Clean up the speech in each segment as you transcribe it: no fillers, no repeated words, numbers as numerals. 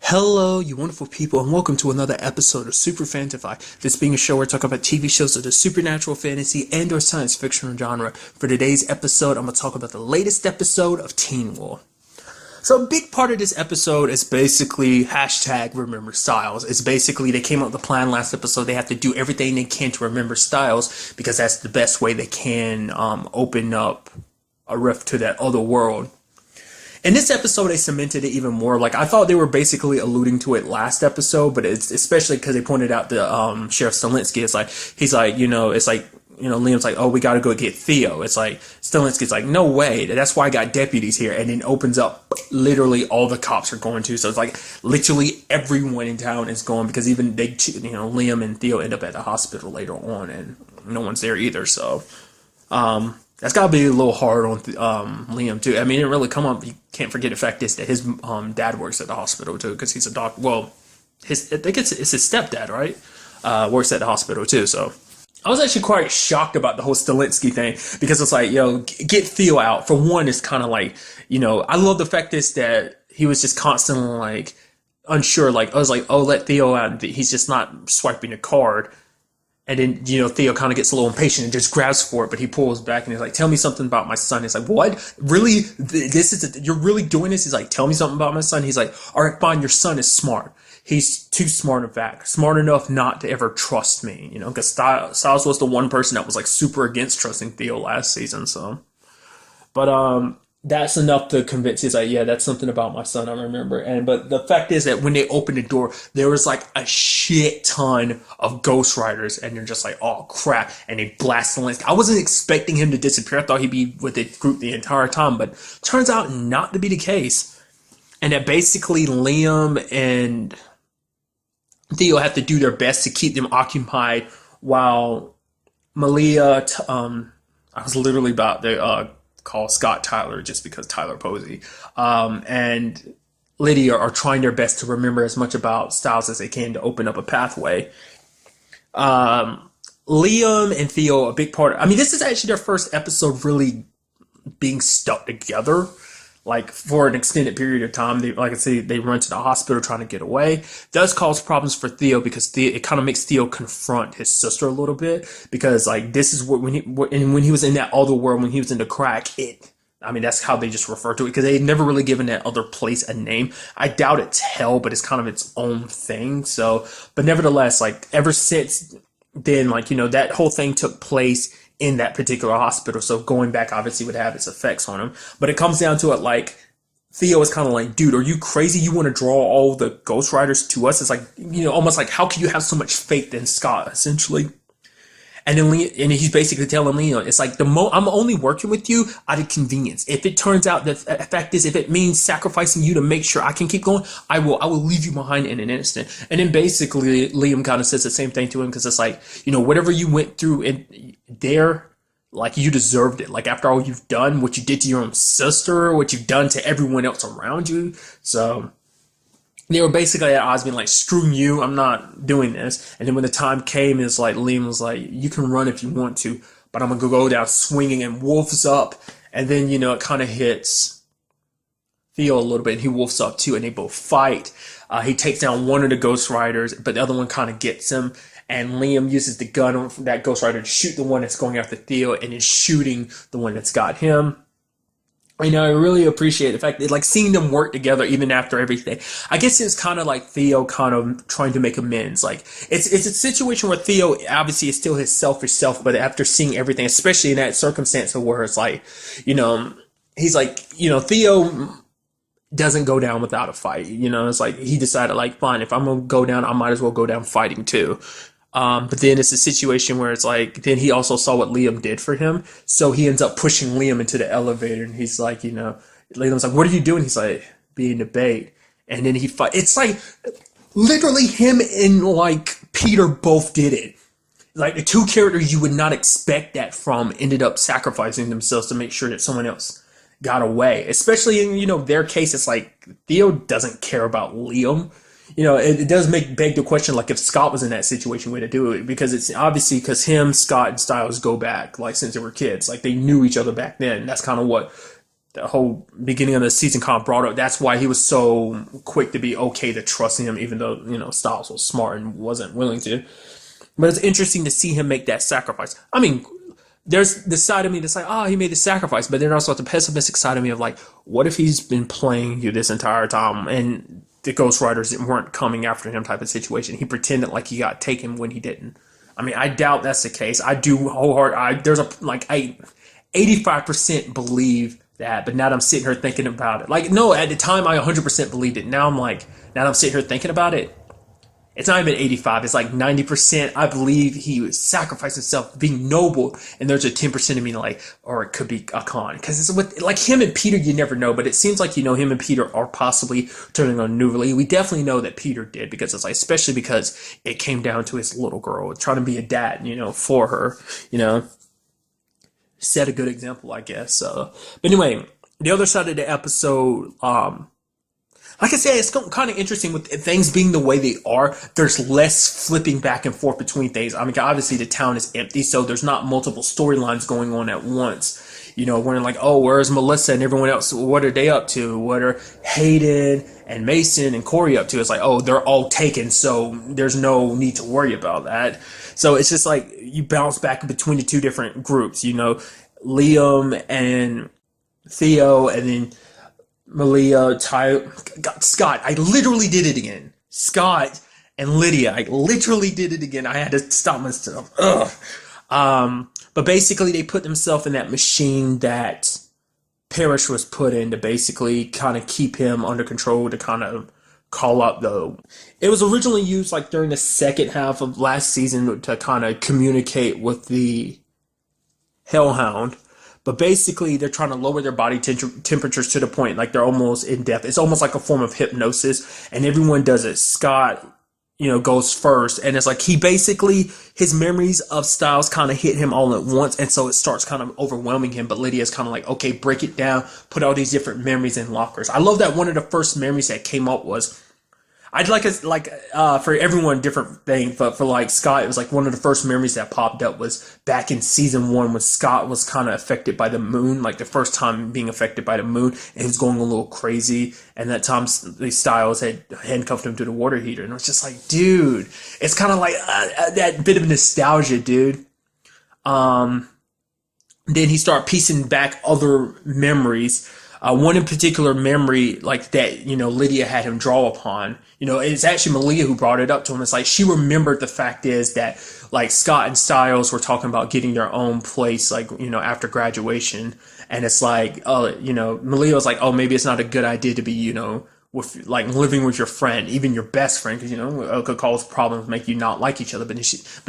Hello, you wonderful people, and welcome to another episode of Super-Fanta-Fi. This being a show where I talk about TV shows of the supernatural, fantasy, and/or science fiction genre. For today's episode, I'm going to talk about the latest episode of Teen Wolf. So a big part of this episode is basically hashtag remember Styles. It's basically they came up with the plan last episode. They have to do everything they can to remember Styles because that's the best way they can open up a rift to that other world. In this episode, they cemented it even more. Like, I thought they were basically alluding to it last episode, but it's especially because they pointed out the Sheriff Stilinski. It's like, he's like, it's like, Liam's like, oh, we got to go get Theo. It's like, Stilinski's like, no way. That's why I got deputies here. And then opens up, literally all the cops are going to. So it's like, literally everyone in town is going because even they, Liam and Theo end up at the hospital later on and no one's there either. So, that's gotta be a little hard on Liam too. I mean, it didn't really come up. You can't forget the fact is that his dad works at the hospital too, because he's a doctor. Well, I think it's his stepdad, right? Works at the hospital too. So I was actually quite shocked about the whole Stilinski thing because it's like, get Theo out. For one, it's kind of like, I love the fact is that he was just constantly like unsure. Like I was like, oh, let Theo out. He's just not swiping a card. And then, Theo kind of gets a little impatient and just grabs for it, but he pulls back and he's like, tell me something about my son. He's like, what? Really? You're really doing this? He's like, tell me something about my son. He's like, all right, fine. Your son is smart. He's too smart, in fact. Smart enough not to ever trust me, because Styles was the one person that was like super against trusting Theo last season. So, but, that's enough to convince. He's like, yeah, that's something about my son I remember. But the fact is that when they opened the door, there was like a shit ton of Ghost Riders, and they're just like, oh crap, and they blast the list. I wasn't expecting him to disappear. I thought he'd be with the group the entire time, but turns out not to be the case. And that basically Liam and Theo have to do their best to keep them occupied while Malia, I was literally about to call Scott Tyler just because Tyler Posey, and Lydia are trying their best to remember as much about Styles as they can to open up a pathway. Liam and Theo, a big part. I mean, this is actually their first episode really being stuck together, like for an extended period of time. Like I say, they run to the hospital trying to get away. Does cause problems for Theo because it kind of makes Theo confront his sister a little bit because like this is what when he was in that other world, when he was in the crack, that's how they just refer to it because they had never really given that other place a name. I doubt it's hell, but it's kind of its own thing. So, but nevertheless, like ever since then, like, that whole thing took place in that particular hospital. So going back obviously would have its effects on him. But it comes down to it like Theo is kind of like, dude, are you crazy? You want to draw all the Ghost Riders to us? It's like, almost like, how can you have so much faith in Scott, essentially? And then he's basically telling Leon, it's like I'm only working with you out of convenience. If it turns out that the fact is, if it means sacrificing you to make sure I can keep going, I will leave you behind in an instant. And then basically Liam kind of says the same thing to him because it's like, whatever you went through in there, like you deserved it. Like after all you've done, what you did to your own sister, what you've done to everyone else around you. So they were basically at odds being like, screw you, I'm not doing this. And then when the time came, it's like Liam was like, you can run if you want to, but I'm gonna go down swinging, and wolfs up. And then, it kind of hits Theo a little bit, and he wolfs up too, and they both fight. He takes down one of the Ghost Riders, but the other one kind of gets him. And Liam uses the gun on that Ghost Rider to shoot the one that's going after Theo, and is shooting the one that's got him. I really appreciate the fact that, like, seeing them work together even after everything. I guess it's kind of like Theo kind of trying to make amends. Like, it's a situation where Theo obviously is still his selfish self, but after seeing everything, especially in that circumstance of where it's like, he's like, Theo doesn't go down without a fight. It's like he decided, like, fine, if I'm gonna go down, I might as well go down fighting too. But then it's a situation where it's like, then he also saw what Liam did for him. So he ends up pushing Liam into the elevator, and he's like, Liam's like, what are you doing? He's like, being the bait. And then he fight. It's like literally him and like Peter both did it. Like the two characters you would not expect that from ended up sacrificing themselves to make sure that someone else got away. Especially in, their case, it's like Theo doesn't care about Liam. It does beg the question, like, if Scott was in that situation, would it do it? Because it's obviously because him, Scott, and Styles go back, like, since they were kids. Like, they knew each other back then. That's kind of what the whole beginning of the season kind of brought up. That's why he was so quick to be okay to trust him, even though, Styles was smart and wasn't willing to. But it's interesting to see him make that sacrifice. I mean, there's the side of me that's like, oh, he made the sacrifice. But then also the pessimistic side of me of like, what if he's been playing you this entire time and the Ghost Riders weren't coming after him type of situation? He pretended like he got taken when he didn't. I mean, I doubt that's the case. I do there's a, like, I 85% believe that, but now that I'm sitting here thinking about it. Like, no, at the time I 100% believed it. Now that I'm sitting here thinking about it, it's not even 85, it's like 90%. I believe he would sacrifice himself being noble, and there's a 10% of me like, or it could be a con. Because it's with, like, him and Peter, you never know, but it seems like, him and Peter are possibly turning on Newly. We definitely know that Peter did, because it's like, especially because it came down to his little girl, trying to be a dad, for her, set a good example, I guess. But anyway, the other side of the episode, like I said, it's kind of interesting with things being the way they are. There's less flipping back and forth between things. I mean, obviously the town is empty, so there's not multiple storylines going on at once. We're like, oh, where's Melissa and everyone else? What are they up to? What are Hayden and Mason and Corey up to? It's like, oh, they're all taken, so there's no need to worry about that. So it's just like you bounce back between the two different groups, Liam and Theo, and then Malia, Scott. I literally did it again. Scott and Lydia. I literally did it again. I had to stop myself. Ugh. But basically, they put themselves in that machine that Parrish was put in to basically kind of keep him under control, to kind of call up the. It was originally used like during the second half of last season to kind of communicate with the Hellhound. But basically, they're trying to lower their body temperatures to the point like they're almost in death. It's almost like a form of hypnosis, and everyone does it. Scott, goes first, and it's like his memories of Styles kind of hit him all at once, and so it starts kind of overwhelming him. But Lydia's kind of like, okay, break it down, put all these different memories in lockers. I love that one of the first memories that came up was. I'd like for everyone different thing, but for like Scott, it was like one of the first memories that popped up was back in season 1 when Scott was kind of affected by the moon, like the first time being affected by the moon, and he was going a little crazy, and that time the Styles had handcuffed him to the water heater, and it was just like, dude, it's kind of like that bit of nostalgia, dude. Then he started piecing back other memories. One in particular memory, like that, Lydia had him draw upon. It's actually Malia who brought it up to him. It's like she remembered the fact is that, like, Scott and Styles were talking about getting their own place, like, after graduation. And it's like, Malia was like, oh, maybe it's not a good idea to be, with like living with your friend, even your best friend, because it could cause problems, make you not like each other. But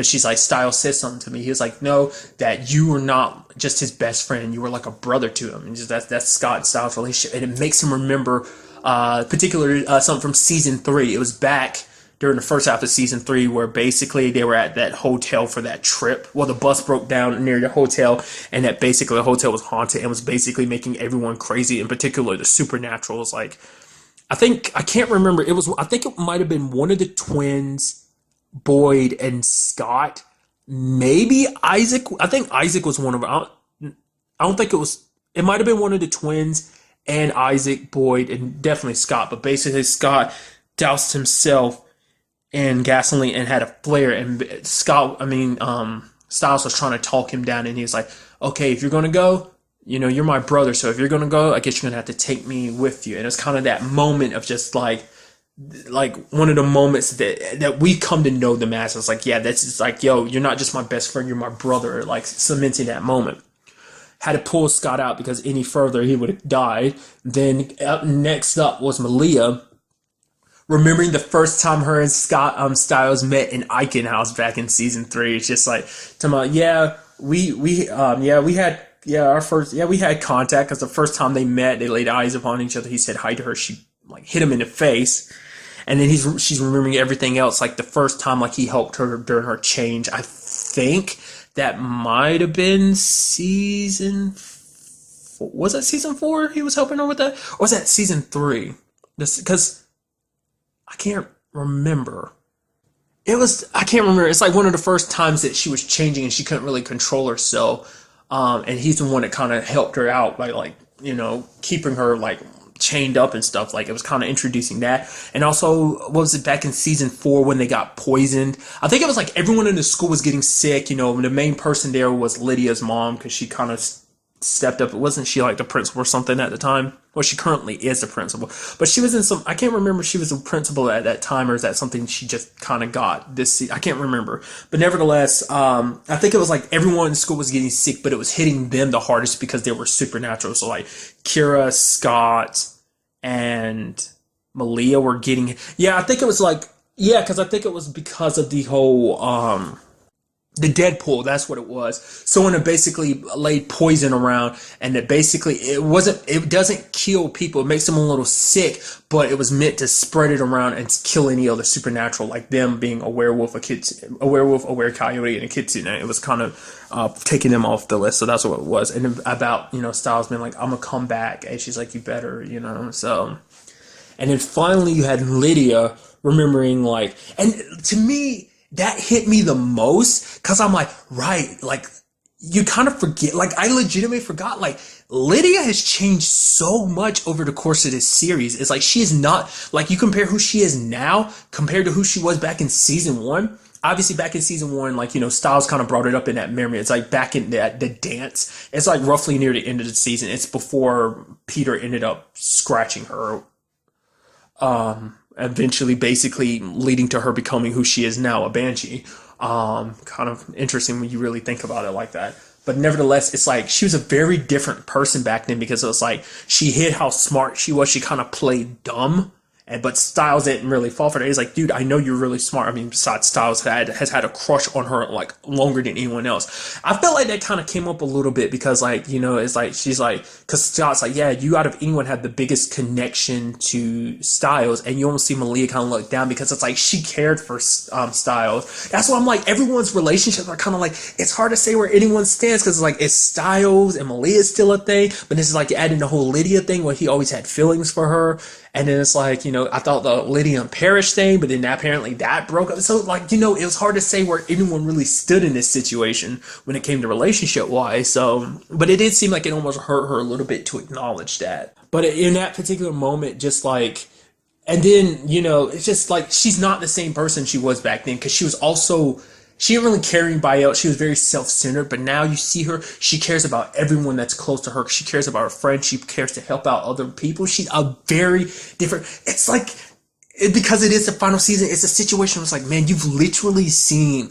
she's like, Styles said something to me. He was like, no, that you were not just his best friend, you were like a brother to him. And just that's Scott and Styles' relationship, and it makes him remember, particularly something from season 3. It was back during the first half of season 3 where basically they were at that hotel for that trip. Well, the bus broke down near the hotel, and that basically the hotel was haunted and was basically making everyone crazy. In particular, the Supernaturals, like. I can't remember. I think it might have been one of the twins, Boyd and Scott. Maybe Isaac. I think Isaac was one of them. I don't think it was. It might have been one of the twins and Isaac, Boyd, and definitely Scott. But basically, Scott doused himself in gasoline and had a flare. And Styles was trying to talk him down, and he was like, "Okay, if you're gonna go. You're my brother, so if you're going to go, I guess you're going to have to take me with you." And it's kind of that moment of just like one of the moments that we come to know them as. It's like, yeah, that's just like, yo, you're not just my best friend, you're my brother, like cementing that moment. Had to pull Scott out because any further he would have died. Then next up was Malia. Remembering the first time her and Styles met in Icon House back in season 3. It's just like, talking about, we had contact because the first time they met, they laid eyes upon each other. He said hi to her. She like hit him in the face, and then she's remembering everything else. Like the first time, like he helped her during her change. I think that might have been season 4. Was that season 4? He was helping her with that, or was that season 3? Because I can't remember. I can't remember. It's like one of the first times that she was changing and she couldn't really control herself. And he's the one that kind of helped her out by like keeping her like chained up and stuff. Like it was kind of introducing that. And also, what was it, back in season 4 when they got poisoned? I think it was like everyone in the school was getting sick. The main person there was Lydia's mom, because she kind of stepped up. Wasn't she like the principal or something at the time? Well, she currently is the principal, but she was in some, I can't remember if she was a principal at that time, or is that something she just kind of got this season? I can't remember. But nevertheless, I think it was like everyone in school was getting sick, but it was hitting them the hardest because they were supernatural. So like Kira, Scott, and Malia were getting, yeah, I think it was like, yeah, because I think it was because of the whole, the Deadpool, that's what it was. Someone had basically laid poison around, and it basically, it doesn't kill people. It makes them a little sick, but it was meant to spread it around and kill any other supernatural, like them being a werewolf, a were-coyote, and a kitsune. It was kind of taking them off the list. So that's what it was. And about, Styles being like, I'm gonna come back. And she's like, you better, so. And then finally you had Lydia remembering, like, and to me, that hit me the most, because I'm like, right, like, you kind of forget, like, I legitimately forgot, like, Lydia has changed so much over the course of this series. It's like, she is not, like, you compare who she is now compared to who she was back in season 1. Obviously, back in season 1, like, Styles kind of brought it up in that memory. It's like back in the dance. It's like roughly near the end of the season. It's before Peter ended up scratching her. Eventually basically leading to her becoming who she is now, a banshee. Kind of interesting when you really think about it like that. But nevertheless, it's like she was a very different person back then, because it was like she hid how smart she was. She kind of played dumb. But Styles didn't really fall for that. He's like, dude, I know you're really smart. I mean, besides, Styles has had a crush on her like longer than anyone else. I felt like that kind of came up a little bit because, like, it's like she's like, because Styles like, yeah, you out of anyone had the biggest connection to Styles, and you almost see Malia kind of look down because it's like she cared for Styles. That's why I'm like, everyone's relationships are kind of like, it's hard to say where anyone stands, because it's like, it's Styles and Malia is still a thing, but this is like adding the whole Lydia thing where he always had feelings for her. And then it's like, I thought the Lydia and Parrish thing, but then apparently that broke up. So, like, it was hard to say where anyone really stood in this situation when it came to relationship-wise. So, but it did seem like it almost hurt her a little bit to acknowledge that. But in that particular moment, just like, and then, it's just like, she's not the same person she was back then, because she was also, she didn't really care anybody else. She was very self-centered, but now you see her, she cares about everyone that's close to her. She cares about her friends. She cares to help out other people. She's a very different, it's like, because it is the final season, it's a situation where it's like, man, you've literally seen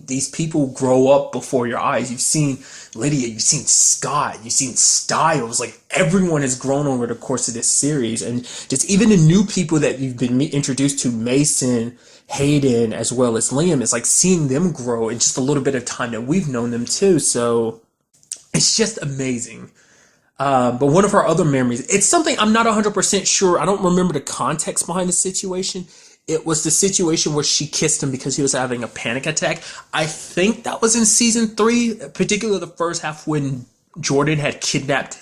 these people grow up before your eyes. You've seen Lydia, you've seen Scott, you've seen Styles. Like, everyone has grown over the course of this series. And just even the new people that you've been introduced to, Mason, Hayden, as well as Liam, it's like seeing them grow in just a little bit of time that we've known them too. So it's just amazing. But one of her other memories, it's something I'm not 100% sure. I don't remember the context behind the situation. It was the situation where she kissed him because he was having a panic attack. I think that was in season 3, particularly the first half, when Jordan had kidnapped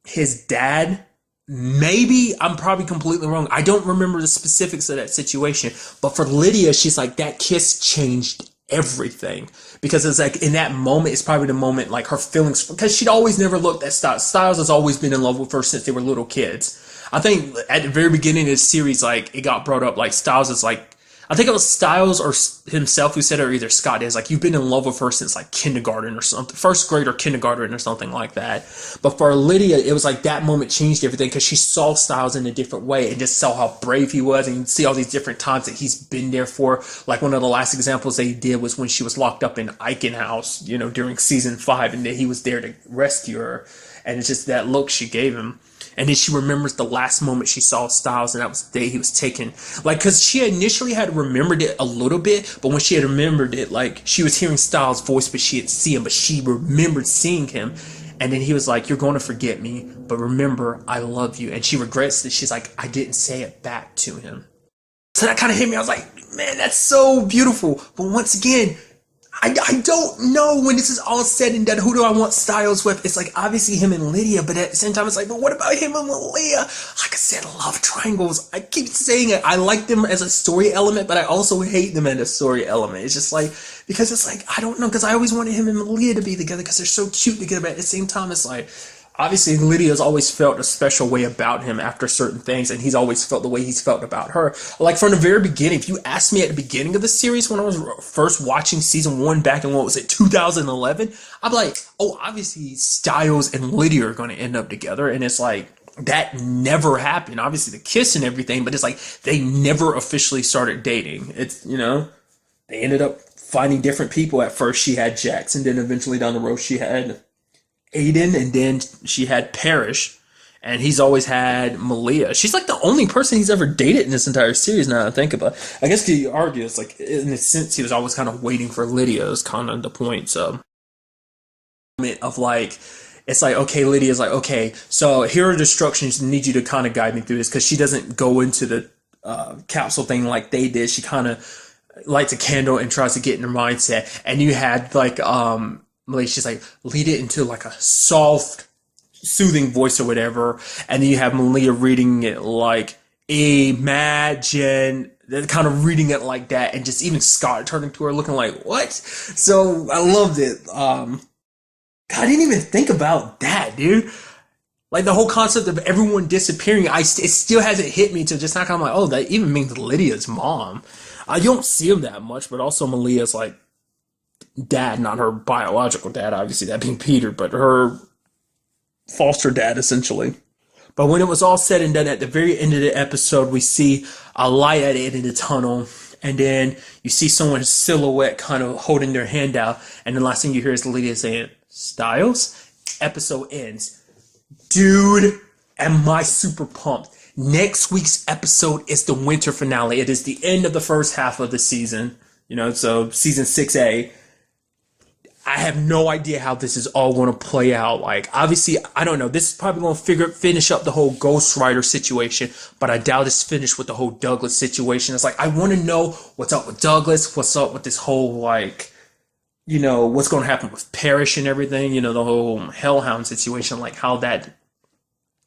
his dad. Maybe, I'm probably completely wrong. I don't remember the specifics of that situation. But for Lydia, she's like, that kiss changed everything. Because it's like, in that moment, it's probably the moment, like, her feelings, because she'd always never looked at Styles. Styles has always been in love with her since they were little kids. I think at the very beginning of the series, like, it got brought up, like, Styles is like, I think it was Styles or himself who said it, or either Scott is, like, you've been in love with her since, like, kindergarten or something, first grade or kindergarten or something like that. But for Lydia, it was like that moment changed everything, because she saw Styles in a different way and just saw how brave he was, and you see all these different times that he's been there for. Like, one of the last examples they did was when she was locked up in Eichen House, during season 5, and that he was there to rescue her. And it's just that look she gave him. And then she remembers the last moment she saw Styles, and that was the day he was taken. Like, because she initially had remembered it a little bit, but when she had remembered it, like, she was hearing Styles' voice, but she didn't see him, but she remembered seeing him. And then he was like, you're going to forget me, but remember, I love you. And she regrets that she's like, I didn't say it back to him. So that kind of hit me. I was like, man, that's so beautiful. But once again, I don't know when this is all said and done. Who do I want Styles with? It's like obviously him and Lydia, but at the same time, it's like, but what about him and Malia? Like I said, love triangles. I keep saying it. I like them as a story element, but I also hate them as a story element. It's just like, because it's like, I don't know, because I always wanted him and Malia to be together because they're so cute together, but at the same time, it's like, obviously, Lydia's always felt a special way about him after certain things, and he's always felt the way he's felt about her. Like, from the very beginning, if you asked me at the beginning of the series when I was first watching season 1 back in, what was it, 2011, I'm like, oh, obviously, Styles and Lydia are going to end up together, and it's like, that never happened. Obviously, the kiss and everything, but it's like, they never officially started dating. It's, they ended up finding different people. At first, she had Jax, and then eventually down the road, she had Aiden, and then she had Parrish, and he's always had Malia. She's like the only person he's ever dated in this entire series, now that I think about it. I guess you argue it's like, in a sense, he was always kind of waiting for Lydia, is kind of the point. So, of like, it's like, okay, Lydia's like, okay, so here are the instructions, need you to kind of guide me through this, because she doesn't go into the capsule thing like they did. She kind of lights a candle and tries to get in her mindset, and you had like, she's like, lead it into like a soft, soothing voice or whatever. And then you have Malia reading it like, imagine, kind of reading it like that. And just even Scott turning to her looking like, what? So I loved it. God, I didn't even think about that, dude. Like the whole concept of everyone disappearing, it still hasn't hit me to just not kind of like, oh, that even means Lydia's mom. You don't see him that much, but also Malia's like, dad, not her biological dad, obviously, that being Peter, but her foster dad, essentially. But when it was all said and done, at the very end of the episode, we see a light at the end of the tunnel, and then you see someone's silhouette kind of holding their hand out, and the last thing you hear is Lydia saying, Styles? Episode ends. Dude, am I super pumped. Next week's episode is the winter finale. It is the end of the first half of the season, so season 6A. I have no idea how this is all going to play out. Like, obviously, I don't know. This is probably going to finish up the whole Ghost Rider situation, but I doubt it's finished with the whole Douglas situation. It's like, I want to know what's up with Douglas, what's up with this whole, like, what's going to happen with Parrish and everything, the whole Hellhound situation, like how that.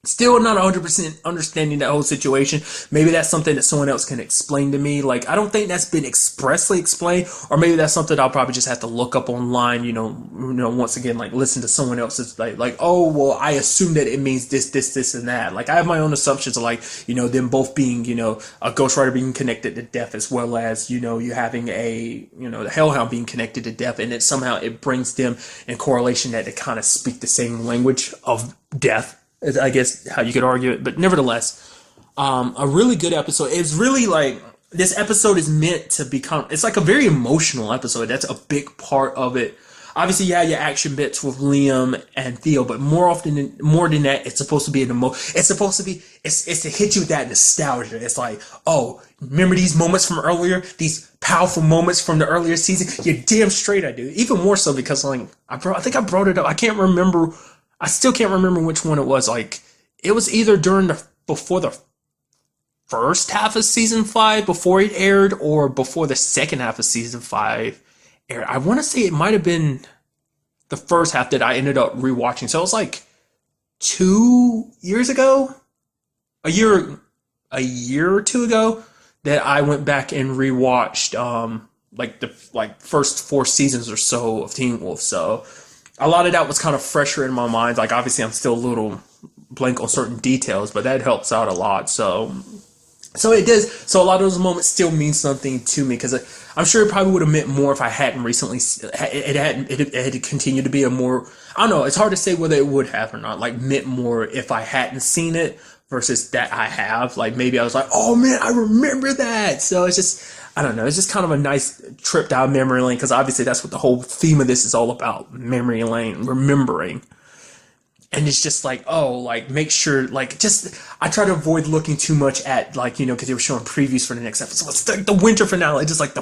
Still not 100% understanding that whole situation. Maybe that's something that someone else can explain to me. Like, I don't think that's been expressly explained, or maybe that's something I'll probably just have to look up online, once again, like listen to someone else's, like, oh, well, I assume that it means this, and that. Like, I have my own assumptions of like, them both being, a Ghost Rider being connected to death, as well as, you having a, the Hellhound being connected to death, and it somehow it brings them in correlation that they kind of speak the same language of death. I guess how you could argue it, but nevertheless, a really good episode. It's really like, this episode is meant to become, it's like a very emotional episode. That's a big part of it. Obviously, you have your action bits with Liam and Theo, but more than that, it's supposed to be it's supposed to be, it's to hit you with that nostalgia. It's like, oh, remember these moments from earlier? These powerful moments from the earlier season? You're damn straight I do. Even more so because, like, I think I brought it up. I still can't remember which one it was. Like, it was either before the first half of season 5, before it aired, or before the second half of season 5 aired. I want to say it might have been the first half that I ended up rewatching. So it was like 2 years ago, a year or two ago, that I went back and rewatched the first 4 seasons or so of Teen Wolf. So a lot of that was kind of fresher in my mind. Like, obviously, I'm still a little blank on certain details, but that helps out a lot. So it does. So a lot of those moments still mean something to me, because I'm sure it probably would have meant more if I hadn't recently. It had continued to be a more. I don't know. It's hard to say whether it would have or not. Like, meant more if I hadn't seen it versus that I have. Like, maybe I was like, oh man, I remember that. So it's just. I don't know. It's just kind of a nice trip down memory lane, because obviously that's what the whole theme of this is all about: memory lane, remembering. And it's just like, oh, like, make sure, like, just, I try to avoid looking too much at, like, because they were showing previews for the next episode. It's the winter finale. It's just like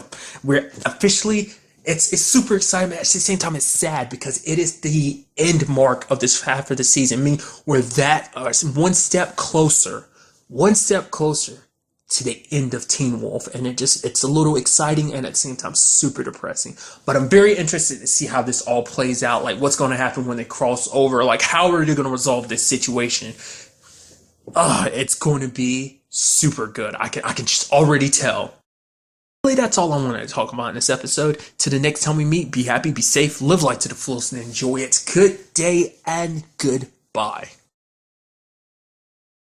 we're officially, it's super exciting, but at the same time it's sad, because it is the end mark of this half of the season. I mean, we're one step closer to the end of Teen Wolf, and it's a little exciting and at the same time super depressing. But I'm very interested to see how this all plays out, like what's going to happen when they cross over, like how are they going to resolve this situation. It's going to be super good. I can just already tell. Really, that's all I wanted to talk about in this episode. To the next time we meet, be happy, be safe, live life to the fullest, and enjoy it. Good day and goodbye.